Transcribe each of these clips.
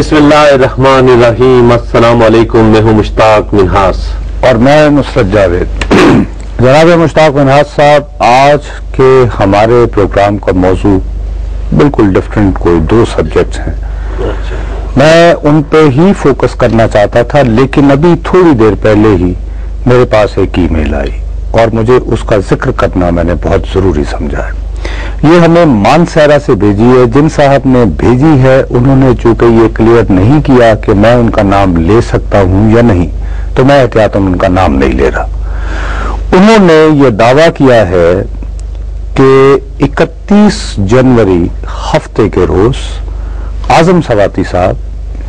बिस्मिल्लाह रहमान रहीम। अस्सलाम वालेकुम। मैं हूँ मुश्ताक मिन्हास और मैं नुसरत जावेद। जनाब मुश्ताक मिन्हास साहब, आज के हमारे प्रोग्राम का मौजू बिल्कुल डिफरेंट, कोई दो सब्जेक्ट्स हैं। मैं उन पे ही फोकस करना चाहता था, लेकिन अभी थोड़ी देर पहले ही मेरे पास एक ईमेल आई और मुझे उसका जिक्र करना मैंने बहुत जरूरी समझा है। ये हमें मानसहरा से भेजी है। जिन साहब ने भेजी है उन्होंने चूंकि ये क्लियर नहीं किया कि मैं उनका नाम ले सकता हूं या नहीं, तो मैं एहतियातन उनका नाम नहीं ले रहा। उन्होंने ये दावा किया है कि 31 जनवरी हफ्ते के रोज आजम सवाती साहब,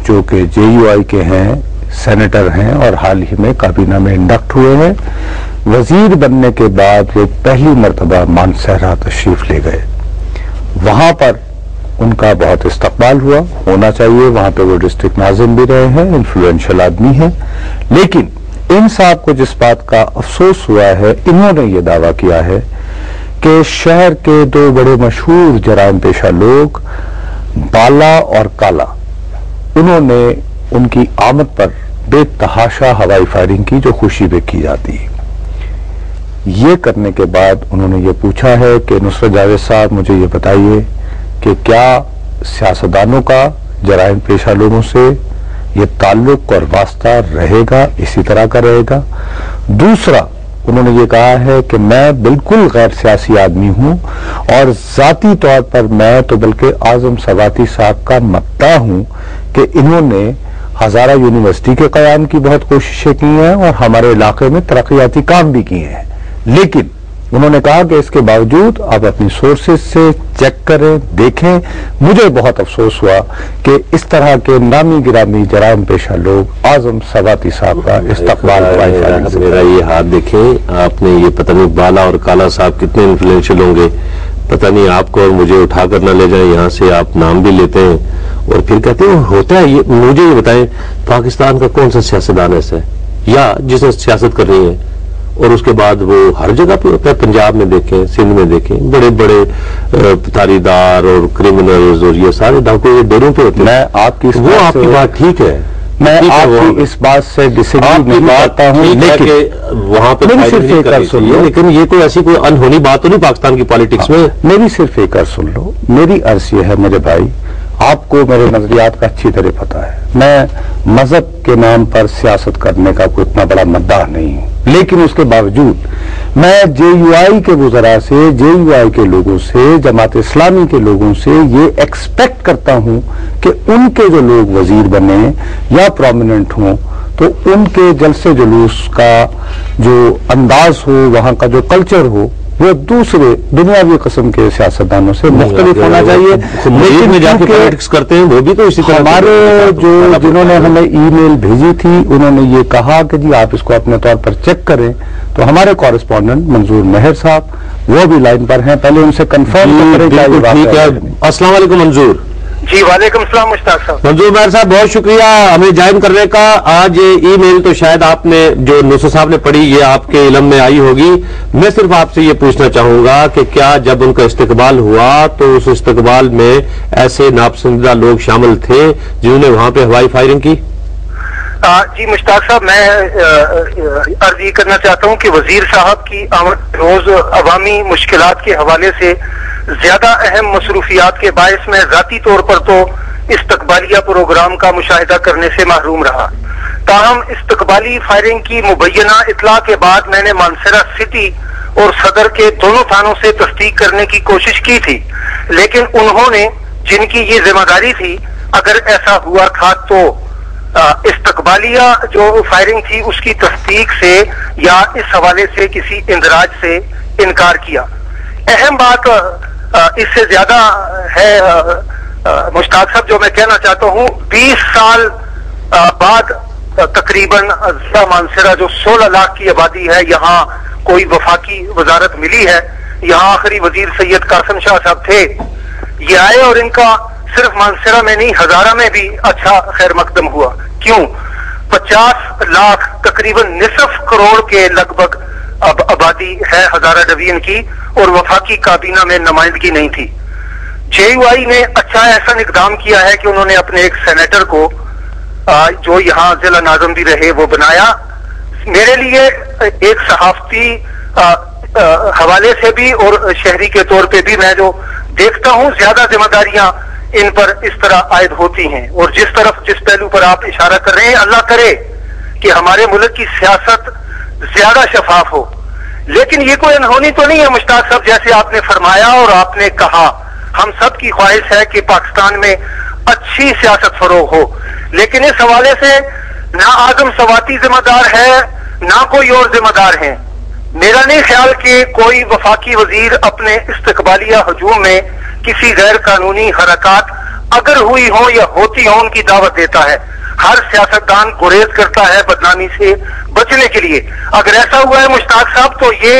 जो कि JUI के हैं, सेनेटर हैं और हाल ही में काबीना में इंडक्ट हुए हैं, वजीर बनने के बाद वो पहली मर्तबा मानसहरा तशरीफ ले गए। वहां पर उनका बहुत इस्तकबाल हुआ, होना चाहिए। वहां पे वो डिस्ट्रिक्ट नाज़िम भी रहे हैं, इन्फ्लुएंशियल आदमी हैं। लेकिन इन साहब को जिस बात का अफसोस हुआ है, इन्होंने ये दावा किया है कि शहर के दो बड़े मशहूर जराइम पेशा लोग बाला और काला, उन्होंने उनकी आमद पर बेतहाशा हवाई फायरिंग की, जो खुशी में की जाती है। ये करने के बाद उन्होंने ये पूछा है कि नुसरत जावेद साहब, मुझे ये बताइए कि क्या सियासतदानों का जराइम पेशा लोगों से ये ताल्लुक और वास्ता रहेगा, इसी तरह का रहेगा? दूसरा, उन्होंने ये कहा है कि मैं बिल्कुल गैर सियासी आदमी हूं और जाती तौर पर मैं तो बल्कि आजम सवाती साहब का मद्दाह हूं कि इन्होंने हजारा यूनिवर्सिटी के कयाम की बहुत कोशिशें की हैं और हमारे इलाके में तरक्याती काम भी किए हैं। लेकिन उन्होंने कहा कि इसके बावजूद आप अपनी सोर्सेज से चेक करें, देखें। मुझे बहुत अफसोस हुआ कि इस तरह के नामी गिरामी जराइम पेशा लोग आजम सवाती साहब का इस्तकबाल। मेरा ये हाथ देखें आपने, ये पता नहीं बाला और काला साहब कितने इन्फ्लुएंशियल होंगे, पता नहीं आपको और मुझे उठा कर न ले जाए। यहाँ से आप नाम भी लेते हैं और फिर कहते हैं होता है ये। मुझे ये बताएं, पाकिस्तान का कौन सा सियासतदान ऐसा है या जिसने सियासत कर रही है और उसके बाद वो हर जगह पे होता है? पंजाब में देखें, सिंध में देखें, बड़े बड़े तारीदार और क्रिमिनल्स और ये सारे डाकू ये डेरों पे होते हैं। मैं आपकी बात ठीक है, मैं आपकी इस बात से डिसएग्री नहीं करता हूं, लेकिन वहां पे लेकिन ये कोई ऐसी कोई अनहोनी बात तो नहीं पाकिस्तान की पॉलिटिक्स में? मेरी सिर्फ एक अर्ज सुन लो। मेरी अर्ज ये है मेरे भाई, आपको मेरे नजरियात का अच्छी तरह पता है। मैं मजहब के नाम पर सियासत करने का कोई इतना बड़ा मद्दाह नहीं हूं, लेकिन उसके बावजूद मैं JUI के वज़रा से, JUI के लोगों से, जमात इस्लामी के लोगों से ये एक्सपेक्ट करता हूं कि उनके जो लोग वजीर बने या प्रोमिनेंट हों तो उनके जलसे जुलूस का जो अंदाज हो, वहां का जो कल्चर हो, वो दूसरे दुनियावी किस्म के सियासतदानों से मुख्तलिफ होना चाहिए। लेकिन में जाके पॉलिटिक्स करते हैं वो भी तो इसी तरह। हमारे जो जिन्होंने हमें ईमेल भेजी थी, उन्होंने ये कहा कि जी आप इसको अपने तौर पर चेक करें। तो हमारे कॉरेस्पॉन्डेंट मंजूर मेहर साहब वो भी लाइन पर हैं, पहले उनसे कंफर्म करें। अस्सलाम वालेकुम मंजूर जी। वालेकुम सलाम मुश्ताक साहब। मंजूर मेहर साहब, बहुत शुक्रिया हमें ज्वाइन करने का। आज ये ईमेल तो शायद आपने जो नुसरत साहब ने पढ़ी, ये आपके इल्म में आई होगी। मैं सिर्फ आपसे ये पूछना चाहूंगा कि क्या जब उनका इस्तकबाल हुआ तो उस इस्तकबाल में ऐसे नापसंदीदा लोग शामिल थे जिन्होंने वहां पे हवाई फायरिंग की? जी मुश्ताक साहब, मैं अर्ज ये करना चाहता हूँ कि वजीर साहब की आमद रोज अवामी मुश्किलात के हवाले से ज्यादा अहम मसरूफियात के बायस में जाती तौर पर तो इस्तकबालिया प्रोग्राम का मुशाहिदा करने से महरूम रहा। ताहम इस्तकबाली फायरिंग की मुबैना इतला के बाद मैंने मानसहरा सिटी और सदर के दोनों थानों से तस्दीक करने की कोशिश की थी, लेकिन उन्होंने, जिनकी ये जिम्मेदारी थी, अगर ऐसा हुआ था तो इस्तकबालिया जो फायरिंग थी उसकी तस्दीक से या इस हवाले से किसी इंदराज से इनकार किया। अहम बात इससे ज्यादा है मुश्ताक साहब, जो मैं कहना चाहता हूँ, 20 साल बाद तकरीबन मानसहरा जो 16 लाख की आबादी है, यहाँ कोई वफाकी वजारत मिली है। यहाँ आखिरी वजीर सैयद कासिम शाह साहब थे, ये आए और इनका सिर्फ मानसहरा में नहीं हजारा में भी अच्छा खैर मकदम हुआ। क्यों? 50 लाख तकरीबन निसफ करोड़ के लगभग अब आबादी है हजारा डिवीजन की और वफाकी काबीना में नुमाइंदगी नहीं थी। JUI نے اچھا ایسا اقدام کیا ہے کہ انہوں نے اپنے ایک سینیٹر کو جو یہاں ضلع ناظم بھی رہے وہ بنایا. میرے لیے ایک صحافتی حوالے سے بھی اور شہری کے طور پہ بھی میں جو دیکھتا ہوں زیادہ ذمہ داریاں ان پر اس طرح عائد ہوتی ہیں. اور جس پہلو پر آپ اشارہ کر رہے ہیں، اللہ کرے کہ ہمارے ملک کی سیاست زیادہ شفاف ہو. لیکن یہ کوئی انہونی تو نہیں ہے مشتاق صاحب، جیسے آپ نے فرمایا اور آپ نے کہا ہم سب کی خواہش ہے کہ پاکستان میں اچھی سیاست فروغ ہو. لیکن اس حوالے سے نہ اعظم سواتی ذمہ دار ہے نہ کوئی اور ذمہ دار ہیں. میرا نہیں خیال کہ کوئی وفاقی وزیر اپنے استقبالیہ ہجوم میں کسی غیر قانونی حرکات اگر ہوئی ہوں یا ہوتی ہوں ان کی دعوت دیتا ہے. ہر سیاستدان گریز کرتا ہے بدنامی سے بچنے کے لیے. اگر ایسا ہوا ہے مشتاق صاحب تو یہ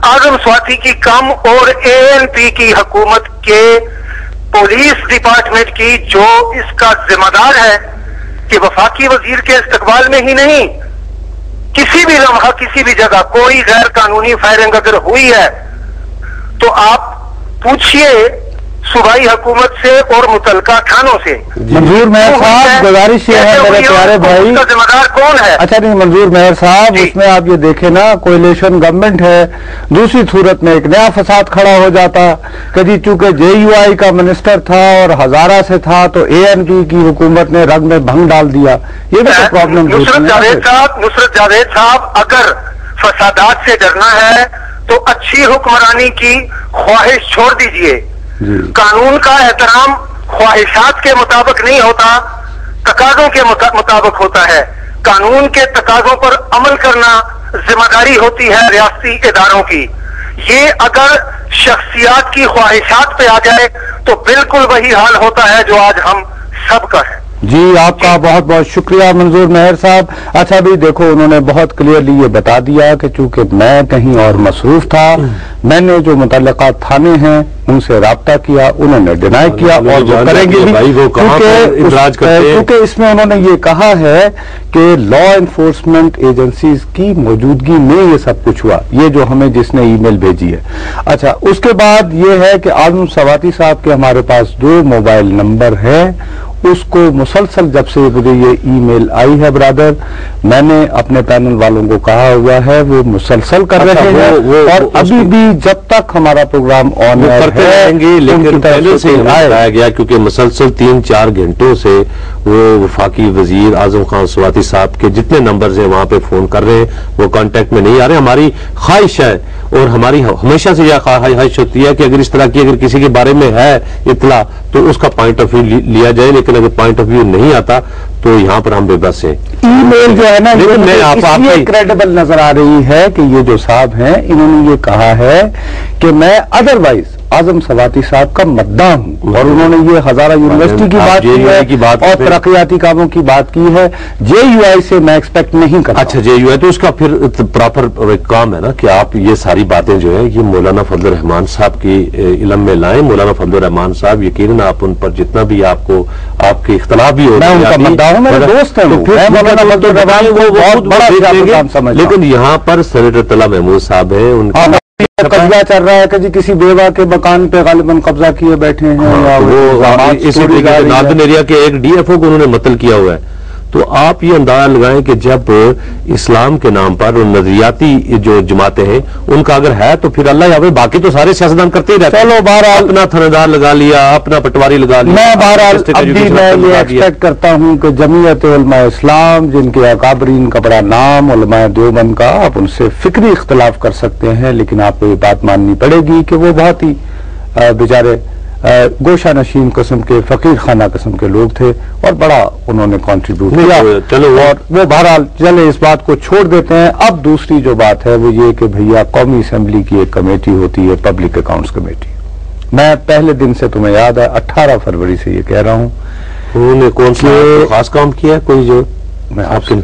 اعظم سواتی کی کم اور ANP کی حکومت کے پولیس ڈپارٹمنٹ کی جو اس کا ذمہ دار ہے کہ وفاقی وزیر کے استقبال میں ہی نہیں، کسی بھی لمحہ کسی بھی جگہ کوئی غیر قانونی فائرنگ اگر ہوئی ہے تو آپ پوچھئے صوبائی حکومت سے اور متعلقہ تھانوں سے. منظور مہر صاحب گزارش یہ ہے میرے پیارے بھائی، اس کا ذمہ دار کون ہے؟ اچھا نہیں منظور مہر صاحب، اس میں آپ یہ دیکھیں نا کولیشن گورنمنٹ ہے، دوسری صورت میں ایک نیا فساد کھڑا ہو جاتا کہ جی چونکہ JUI کا منسٹر تھا اور ہزارہ سے تھا تو ANP کی حکومت نے رگ میں بھنگ ڈال دیا. یہ بھی تو پرابلم. نصرت جاوید صاحب اگر فسادات سے ڈرنا ہے تو اچھی حکمرانی کی خواہش چھوڑ دیجئے. قانون کا احترام خواہشات کے مطابق نہیں ہوتا، تقاضوں کے مطابق ہوتا ہے. قانون کے تقاضوں پر عمل کرنا ذمہ داری ہوتی ہے ریاستی اداروں کی. یہ اگر شخصیات کی خواہشات پہ آ جائے تو بالکل وہی حال ہوتا ہے جو آج ہم سب کا ہے. جی آپ کا بہت بہت شکریہ منظور مہر صاحب. اچھا بھی دیکھو انہوں نے بہت کلیئرلی یہ بتا دیا کہ چونکہ میں کہیں اور مصروف تھا، میں نے جو متعلقہ تھانے ہیں ان سے رابطہ کیا، انہوں نے ڈینائی کیا اور وہ کریں گے کیونکہ اس میں انہوں نے یہ کہا ہے کہ لا انفورسمنٹ ایجنسیز کی موجودگی میں یہ سب کچھ ہوا، یہ جو ہمیں جس نے ای میل بھیجی ہے. اچھا اس کے بعد یہ ہے کہ اعظم سواتی صاحب کے ہمارے پاس 2 موبائل نمبر ہے. اس کو مسلسل جب سے مجھے یہ ای میل آئی ہے برادر، میں نے اپنے پینل والوں کو کہا ہوا ہے وہ مسلسل کر رہے ہیں اور ابھی بھی جب تک ہمارا پروگرام آن کرتے رہیں گے. لیکن پہلے سے بتایا گیا کیونکہ مسلسل 3-4 گھنٹوں سے وہ وفاقی وزیر اعظم خان سواتی صاحب کے جتنے نمبرز ہیں وہاں پہ فون کر رہے ہیں، وہ کانٹیکٹ میں نہیں آ رہے. ہماری خواہش ہے اور ہماری ہمیشہ سے یہ خواہش ہوتی ہے کہ اگر اس طرح کی اگر کسی کے بارے میں ہے اطلاع تو اس کا پوائنٹ آف ویو لیا جائے. لیکن اگر پوائنٹ آف ویو نہیں آتا تو یہاں پر ہم بے بس ہیں. ای میل جو ہے نا یہ کریڈیبل نظر آ رہی ہے کہ یہ جو صاحب ہیں انہوں نے یہ کہا ہے کہ میں ادروائز اعظم سواتی صاحب کا مداح ہوں، اور انہوں نے یہ ہزارہ یونیورسٹی کی بات کی ہے اور ترقیاتی کاموں کی بات کی ہے. JUI سے میں ایکسپیکٹ نہیں کرتا. اچھا JUI تو اس کا پھر پراپر کام ہے نا کہ آپ یہ ساری باتیں جو ہے یہ مولانا فضل الرحمان صاحب کی علم میں لائیں. مولانا فضل الرحمان صاحب یقیناً آپ ان پر جتنا بھی آپ کو آپ کے اختلاف بھی ہو، میں ان کا مداح ہوں، میرے دوست ہیں. لیکن یہاں پر سینیٹر طلعت محمود صاحب ہیں، ان کا قبضہ چل رہا ہے کہ جی کسی بیوہ کے مکان پہ غالباً قبضہ کیے بیٹھے ہیں. وہ اسی ناردن ایریا کے ایک DFO کو انہوں نے مطلع کیا ہوا ہے. تو آپ یہ اندازہ لگائیں کہ جب اسلام کے نام پر نظریاتی جو جماعتیں ہیں ان کا اگر ہے تو پھر اللہ یاوے باقی تو سارے سیاستدان کرتے ہی رہتے ہیں. چلو بہرحال اپنا تھندار لگا لیا، اپنا پٹواری لگا لیا. میں بہرحال اب بھی میں یہ ایکسپیکٹ کرتا ہوں کہ جمعیت علماء اسلام جن کے اکابرین کا بڑا نام علماء دیوبند کا، آپ ان سے فکری اختلاف کر سکتے ہیں لیکن آپ کو یہ بات ماننی پڑے گی کہ وہ بہت ہی بیچارے گوشہ نشین قسم کے فقیر خانہ قسم کے لوگ تھے اور بڑا انہوں نے کنٹریبیوٹ کیا. اور وہ بہرحال چلے اس بات کو چھوڑ دیتے ہیں. اب دوسری جو بات ہے وہ یہ کہ بھیا قومی اسمبلی کی ایک کمیٹی ہوتی ہے پبلک اکاؤنٹس کمیٹی. میں پہلے دن سے تمہیں یاد ہے 18 فروری سے یہ کہہ رہا ہوں. انہوں نے کون سا خاص کام کیا ہے کوئی جو میں آپ سے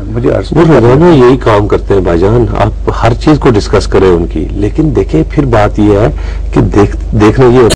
مجھے روزانہ یہی کام کرتے ہیں بھائی جان، آپ ہر چیز کو ڈسکس کریں ان کی. لیکن دیکھیں پھر بات یہ ہے کہ دیکھنا یہ